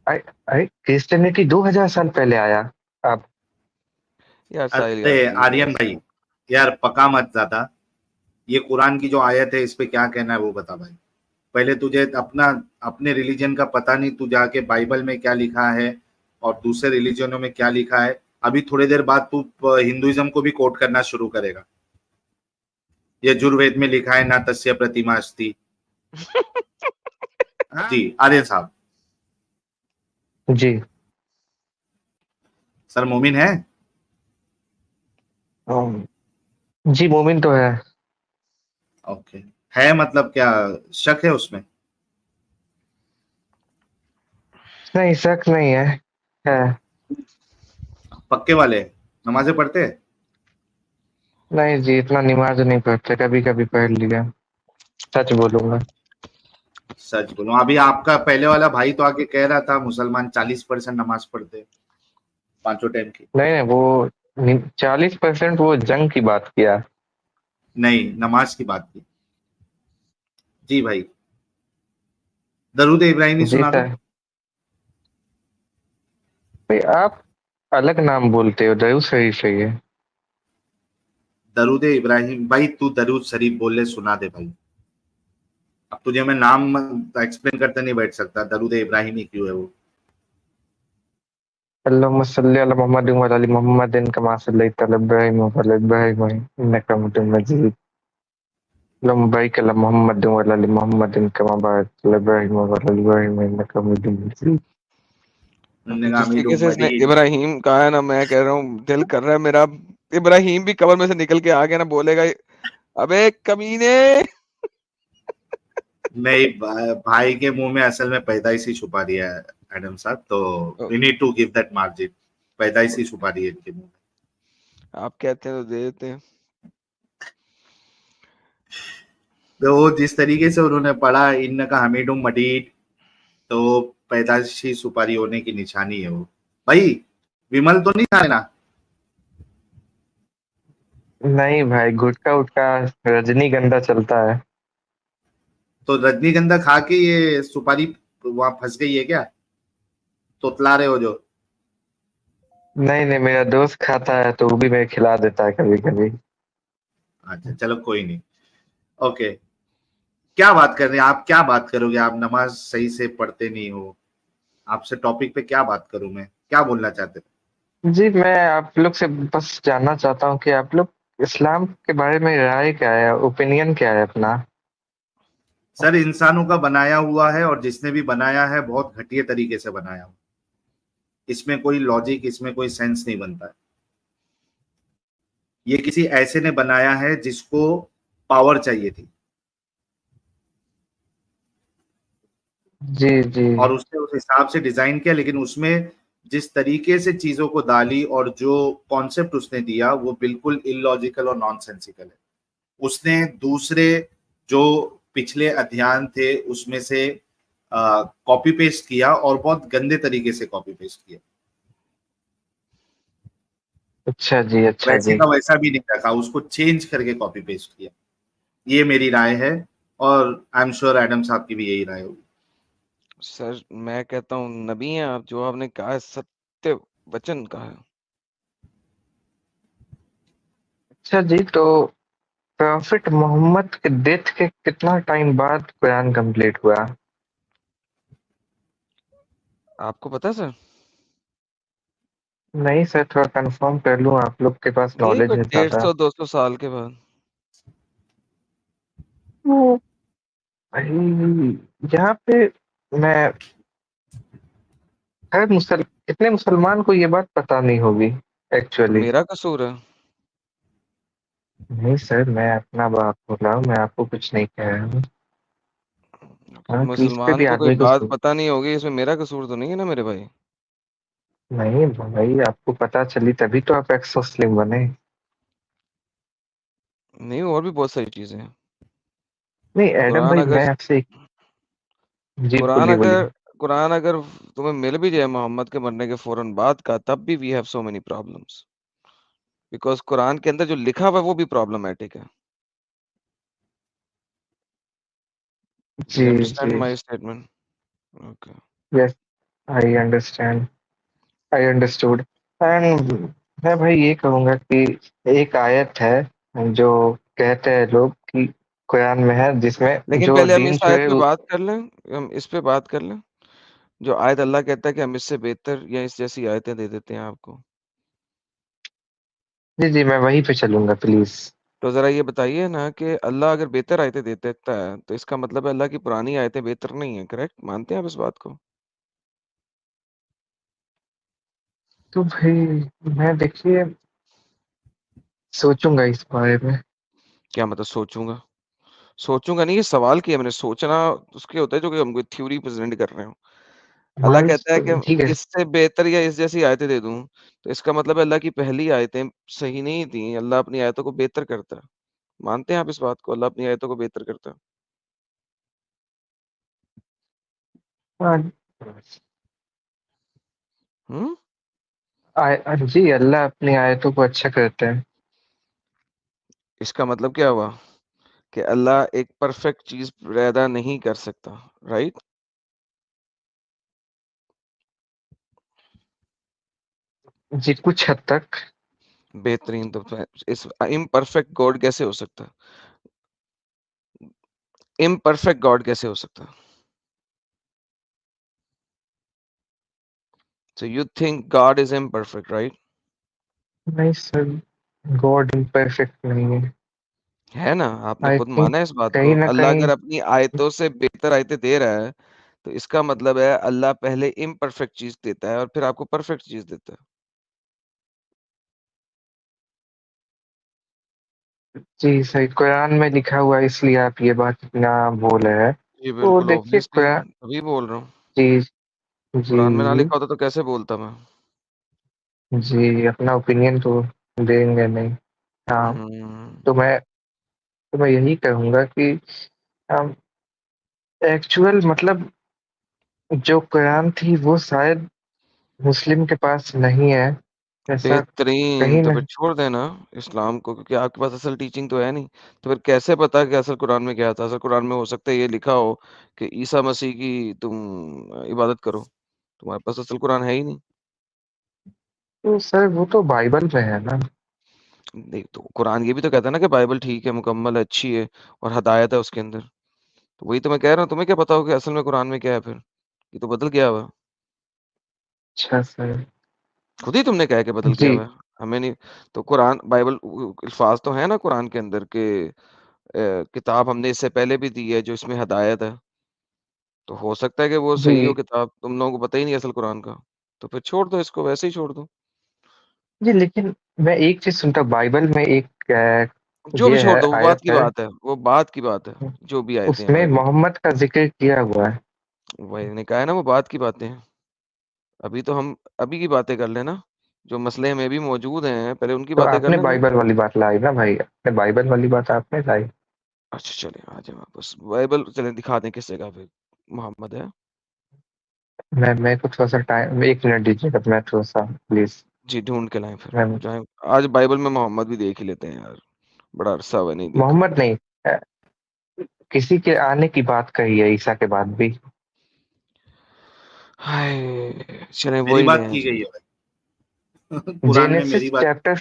Christianity 2000 साल पहले आया। आप यार साहिल अरे यार प्लीज यार। आर्यन भाई, यार पका मत ज्यादा। ये कुरान की जो आयत है इस पे क्या कहना है वो बता भाई। पहले तुझे अपना अपने रिलीजन का पता नहीं, तू जाके बाइबल में क्या लिखा है और दूसरे रिलीजनों में क्या लिखा है। अभी थोड़ी देर बाद तू हिंदुइज्म को भी कोट करना शुरू करेगा। यजुर्वेद में लिखा है ना तस्य प्रतिमा अस्ति। जी आर्यन साहब। जी। सर मोमिन है? जी मोमिन तो है। ओके। है मतलब क्या शक है उसमें? नहीं, शक नहीं है। है। पक्के वाले नमाजें पढ़ते हैं? नहीं जी, इतना नमाज नहीं पढ़ते, कभी कभी पढ़ लिया। सच बोलूंगा। सच बोलो, अभी आपका पहले वाला भाई तो आके कह रहा था मुसलमान 40% नमाज पढ़ते हैं, पांचों टाइम की। नहीं नहीं, वो 40% वो जंग की बात किया। नहीं, नमाज की बात की। जी भाई, दरूद इब्राहिमी जी सुना दो। सर। भाई आप अलग नाम बोलते हो, दरूद सही सही है। दरूद इब्राहिम भाई, तू दरूद शरीफ बोल ले, सुना दे भाई। अब तुझे मैं नाम एक्सप्लेन करते नहीं बैठ सकता, दरूद इब्राहिमी क्यों है वो। अल्लाहुम्मा सल्ली अला मुहम्मदिन व अला आलि मुहम्मदिन कमा सल्लैता अला इब्राहीम व अला इब्राहीम इन्नका हमीदुम मजीद। अल्लाहुम्मा बारिक अला मुहम्मदिन व अला आलि मुहम्मदिन कमा बारकता अला इब्राहीम व अला आलि इब्राहीम इन्नका हमीदुम मजीद। उन्होंने कहा जिस तरीके हमीदुम से इसने मजीद। इब्राहिम कहा है ना, मैं कह रहा हूँ दिल कर रहा है मेरा इब्राहिम भी कबर में से निकल के आ गया ना, बोलेगा अबे कमीने। नहीं, भाई के मुंह में असल में पैदाइशी छुपा दिया है एडम साहब, तो we need to give that margin. पैदाइशी छुपा दी है इनके मुंह में। आप कहते हैं तो दे देते हैं। तो वो जिस तरीके से उन्होंने पढ़ा इन का हमीदुम मजीद, तो पैदाइशी सुपारी होने की निशानी है वो। भाई विमल तो नहीं था ना? नहीं भाई, गुटखा उटका रजनीगंधा चलता है। तो रजनीगंधा खा के ये सुपारी वहां फंस गई है क्या? तोतला रहे हो जो? नहीं नहीं, मेरा दोस्त खाता है तो वो भी मैं खिला देता है कभी कभी। अच्छा चलो कोई नहीं। ओके, क्या बात कर रहे हैं आप? क्या बात करोगे आप? नमाज सही से पढ़ते नहीं हो। आपसे टॉपिक पे क्या बात करूं मैं? क्या बोलना चाहते हो? जी, मैं आप लोग से बस जानना चाहता हूँ कि आप लोग इस्लाम के बारे में राय क्या है, ओपिनियन क्या है अपना। सर इंसानों का बनाया हुआ है और जिसने भी बनाया है बहुत घटिया तरीके से बनाया हुआ। इसमें कोई लॉजिक, इसमें कोई सेंस नहीं बनता है। ये किसी ऐसे ने बनाया है जिसको पावर चाहिए थी जी जी। और उसने उस हिसाब से डिजाइन किया, लेकिन उसमें जिस तरीके से चीजों को डाली और जो कॉन्सेप्ट उसने दिया वो बिल्कुल इलॉजिकल और नॉनसेंसिकल है। उसने दूसरे जो पिछले अध्ययन थे उसमें से कॉपी पेस्ट किया और बहुत गंदे तरीके से कॉपी पेस्ट किया। अच्छा जी, अच्छा वैसे जी। का वैसा भी नहीं रखा, उसको चेंज करके कॉपी पेस्ट किया। ये मेरी राय है और आई एम श्योर एडम साहब की भी यही राय होगी। सर मैं कहता हूँ नबी हैं आप, जो आपने कहा है सत्य वचन कहा है। अच्छा जी, तो प्रॉफिट मोहम्मद के डेथ के कितना टाइम बाद कुरान कंप्लीट हुआ? आपको पता है सर? नहीं सर, थोड़ा कंफर्म कर लूं, आप लोग के पास ये नॉलेज कोई है डेढ़ ज्यादा। सौ 200 साल के बाद। वो भाई, यहाँ पे मैं हर इतने मुसलमान को ये बात पता नहीं होगी तो एक्चुअली। मेरा कसूर है? नहीं सर, मैं अपना बात बोल रहा हूँ, मैं आपको कुछ नहीं कह रहा हूँ। तो हाँ, कि इस पे मुसलमान भी को कोई आदमी को बात पता नहीं होगी, इसमें मेरा कसूर तो नहीं है ना मेरे भाई? नहीं भाई, आपको पता चली तभी तो आप एक्स मुस्लिम बने। नहीं, और भी बहुत सारी चीजें हैं। नहीं एडम कुरान भाई, अगर मैं आपसे जी कुरान बोलिए बोलिए। अगर कुरान अगर तुम्हें मिल भी जाए मोहम्मद के मरने के फौरन बाद का, तब भी we have so many problems, because Quran के अंदर जो लिखा हुआ है वो भी प्रॉब्लमेटिक है। जी यू जी। Understand my statement? Okay. Yes, I understand, I understood. And मैं भाई ये कहूंगा कि एक आयत है जो कहते हैं लोग कि कुरान में है, जिसमें लेकिन जो पहले हम दीन इस जो आयत है पे बात कर लें, हम इस पे बात कर लें। जो आयत अल्लाह कहता है कि हम इससे बेहतर या इस जैसी आयतें दे देते हैं आपको। जी जी, मैं वहीं पे चलूंगा प्लीज। तो ज़रा ये बताइए ना कि अल्लाह अगर बेहतर आयतें दे देता है, तो इसका मतलब है अल्लाह की पुरानी आयतें बेहतर नहीं है, करेक्ट? मानते हैं आप इस बात को? तो भाई मैं देखिए सोचूंगा इस बारे में। क्या मतलब सोचूँगा? सोचूँगा नहीं, ये सवाल किया मैंने, सोचना उसके होता है जो कि हम कोई थ्योरी प्रेज़ेंट कर रहे हो। अल्लाह भाई कहता है कि ठीक है। इससे बेहतर या इस जैसी आयतें दे दूँ, तो इसका मतलब है अल्लाह की पहली आयतें सही नहीं थी, अल्लाह अपनी आयतों को बेहतर करता है। मानते हैं आप इस बात को, अल्लाह अपनी आयतों को बेहतर करता है? हाँ, हुँ? जी अल्लाह अपनी आयतों को अच्छा करते हैं। इसका मतलब क्या हुआ? कि अल्लाह एक परफेक्ट चीज़ पैदा नहीं कर सकता, राइट? जी कुछ हद तक। बेहतरीन, तो फिर इस इम्परफेक्ट गॉड कैसे हो सकता है? इम्परफेक्ट गॉड कैसे हो सकता है? So you think God is imperfect, right? नहीं सर, गॉड इम्परफेक्ट नहीं है। है ना? आपने आई खुद थिंक माना है इस बात को। कहीं ना अल्लाह कहीं। अगर अपनी आयतों से बेहतर आयतें दे रहा है, तो इसका मतलब है अल्लाह पहले इम्परफेक्ट चीज़ देता है और फिर आपको परफेक्ट चीज़ देता है। जी सही, कुरान में लिखा हुआ है, इसलिए आप ये बात इतना बोल रहे हैं। जी, तो बिल्कुल देखिए ऑब्वियसली कुरान। तभी बोल रहा हूँ। जी जी कुरान में ना लिखा होता तो कैसे बोलता मैं? जी, अपना ओपिनियन तो देंगे नहीं। हाँ। हुँ, तो मैं यही कहूंगा कि एक्चुअल मतलब जो कुरान थी वो शायद मुस्लिम के पास नहीं है, ऐसा बेहतरीन, कहीं तो फिर नहीं। छोड़ देना इस्लाम को, क्योंकि आपके पास असल टीचिंग तो है नहीं। तो फिर कैसे पता कि असल कुरान में क्या था? असल कुरान में हो सकता है ये लिखा हो कि ईसा मसीह की तुम इबादत करो। तुम्हारे पास असल कुरान है ही नहीं। तो सर वो तो बाइबल में है ना। नहीं तो कुरान ये भी तो कहता है ना कि बाइबल ठीक है, मुकम्मल है, अच्छी है और हदायत है उसके अंदर। तो वही तो मैं कह रहा हूँ, तुम्हें क्या पता हो कि असल में कुरान में क्या है फिर? ये तो बदल गया हुआ है। अच्छा सर। खुद ही तुमने कहा है कि बदल गया जी हुआ है। हमें नहीं। तो कुरान बाइबल अल्फाज तो है ना कुरान के अंदर के किताब हमने इससे पहले भी दी है जो इसमें हदायत है। तो हो सकता है कि वो जी सही हो किताब, तुम लोगों को पता ही नहीं असल कुरान का। तो फिर छोड़ दो इसको, वैसे ही छोड़ दो। जी, लेकिन मैं एक चीज सुनता हूँ, बाइबल में एक जो भी ये छोड़ है, दो, वो बात आयत की है, बात है, वो बात की बात है। जो भी आयतें हैं उसमें बाइबल की। मोहम्मद का जिक्र किया हुआ है। वही मैंने कहा है ना, वो बात की बातें हैं। अभी तो हम अभी की बातें कर लें ना, जो मसले में भी मौजूद हैं, पहले उनकी तो बातें कर आपने लें ज़रा। बाइबल वाली बात लाई ना भाई, आपने बाइबल वाली बात आपने लाई। अच्छा चलिए, आ जाएँ वापस। बाइबल चलें दिखा दें किस जगह पे मोहम्मद है। मैं को थोड़ा सा टाइम, 1 मिनट दीजिएगा, मैं थोड़ा सा प्लीज। जी, ढूँढ के लाएँ फिर। मैं जाएँ आज बाइबल में मोहम्मद भी देख ही लेते हैं यार, बड़ा अरसा हुआ नहीं देखा। मोहम्मद नहीं, अ, किसी के आने की बात कही है ईसा के बाद भी। हाय! चलें मेरी वही बात लें की जी। गई है भाई। कुरान में मेरी जेनेसिस बात। चैप्टर,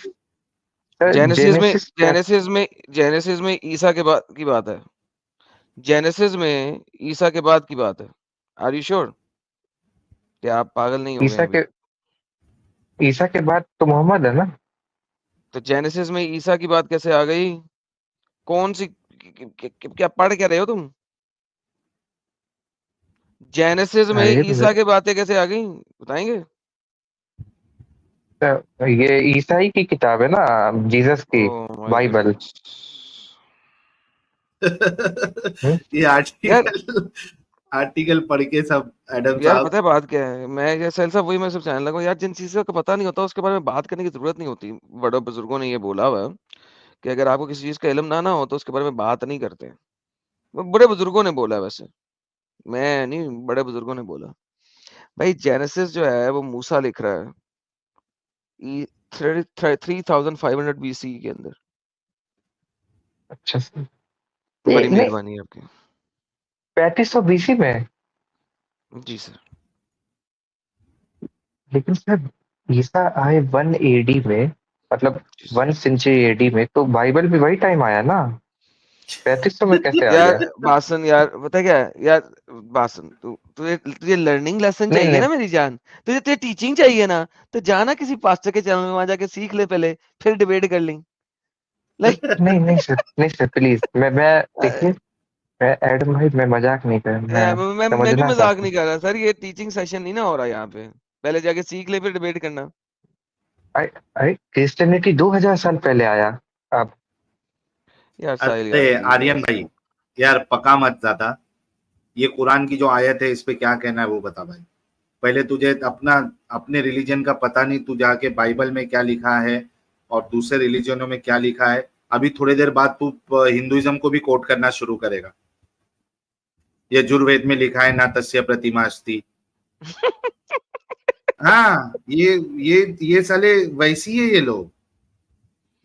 जेनेसिस में जेनेसिस चैप्टर। जेनेसिस में जेनेसिस में ईसा के बाद की बात है। जेनेसिस में ईसा के बाद की बात है। Are you sure? क्या आप पागल नहीं हो गए हैं ईसा अभी? के ईसा के बाद तो मोहम्मद है ना। तो जेनेसिस में ईसा की बात कैसे आ गई? कौन-सी क्या पढ़ क्या रहे हो तुम? जेनेसिस में अरे ईसा की बातें कैसे आ गई? बताएँगे? ये ईसाई की किताब है ना, जीसस की ओह माय बाइबल। गॉडनेस! हम्म। ये यार आर्टिकल आर्टिकल पढ़ के सब एडम यार साहब। पता है बात क्या है? मैं ये सहल साहब वही मैं सब कहने लगा हूँ यार, जिन चीज़ों का पता नहीं होता उसके बारे में बात करने की ज़रूरत नहीं होती। बड़े बुजुर्गों ने ये बोला हुआ है कि अगर आपको किसी चीज़ का इल्म ना हो तो उसके बारे में बात नहीं करते हैं। वो बड़े बुजुर्गों ने बोला है वैसे, मैं नहीं, बड़े बुजुर्गों ने बोला। भाई जेनेसिस जो है वो मूसा लिख रहा है ई 3500 बीसी के अंदर। अच्छा सर। बड़ी नहीं, मेहरबानी आपकी। 3500 BC में। जी सर। लेकिन सर ईसा आए 1 एडी में, मतलब 1 सेंचुरी एडी में, तो बाइबल भी वही टाइम आया ना, 3500 में कैसे आ यार गया? बासन, यार पता है क्या है? यार बासन, तू तुझे तुझे लर्निंग लेसन नहीं चाहिए नहीं ना मेरी जान, तुझे तुझे टीचिंग चाहिए ना, तो जाना किसी पास्टर के चैनल में, वहां जाके सीख ले पहले, फिर डिबेट कर लें। लाइक नहीं नहीं सर, नहीं सर प्लीज, मैं देखिए, मैं एडम भाई, मैं मजाक नहीं कर, मैं मैं भी समझना मजाक चाहता हूँ। नहीं कर रहा सर, ये टीचिंग सेशन नहीं ना हो रहा यहाँ पे, पहले जाके सीख ले फिर डिबेट करना। अरे अरे, क्रिश्चियनिटी 2000 साल पहले आया। आप यार साहिल अरे यार प्लीज आर्यन यार। भाई, यार पका मत ज्यादा। ये कुरान की जो आयत है इस पे क्या कहना है वो बता भाई। पहले तुझे अपना अपने रिलीजन का पता नहीं, तू जाके बाइबल में क्या लिखा है और दूसरे रिलीजनों में क्या लिखा है। अभी थोड़ी देर बाद तू हिंदुइज्म को भी कोट करना शुरू करेगा। ये यजुर्वेद में लिखा है ना तस्य प्रतिमा अस्ति। हाँ, ये साले वैसी है ये लोग।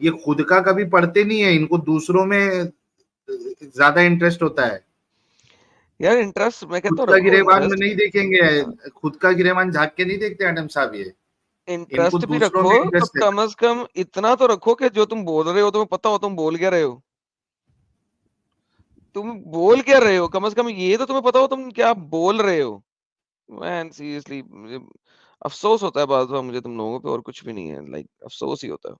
ये खुद का कभी पढ़ते नहीं है, इनको दूसरों में ज्यादा इंटरेस्ट होता है। यार इंटरेस्ट मैं खुद कहता हूँ का रखो गिरेबान में इंटरेस्ट। नहीं देखेंगे, खुद का गिरेबान झांक के नहीं देखते मैडम साहब ये। इनको इंटरेस्ट भी दूसरों रखो, में तो इंटरेस्ट है। कम से कम इतना तो रखो कि जो तुम बोल रहे हो तुम्हें पता हो तुम बोल क्या रहे हो। तुम बोल क्या रहे हो, कम से कम ये तो तुम्हें पता हो तुम क्या बोल रहे हो। मैन सीरियसली मुझे अफसोस होता है बाद में मुझे तुम लोगों पे, और कुछ भी नहीं है, लाइक अफसोस ही होता है।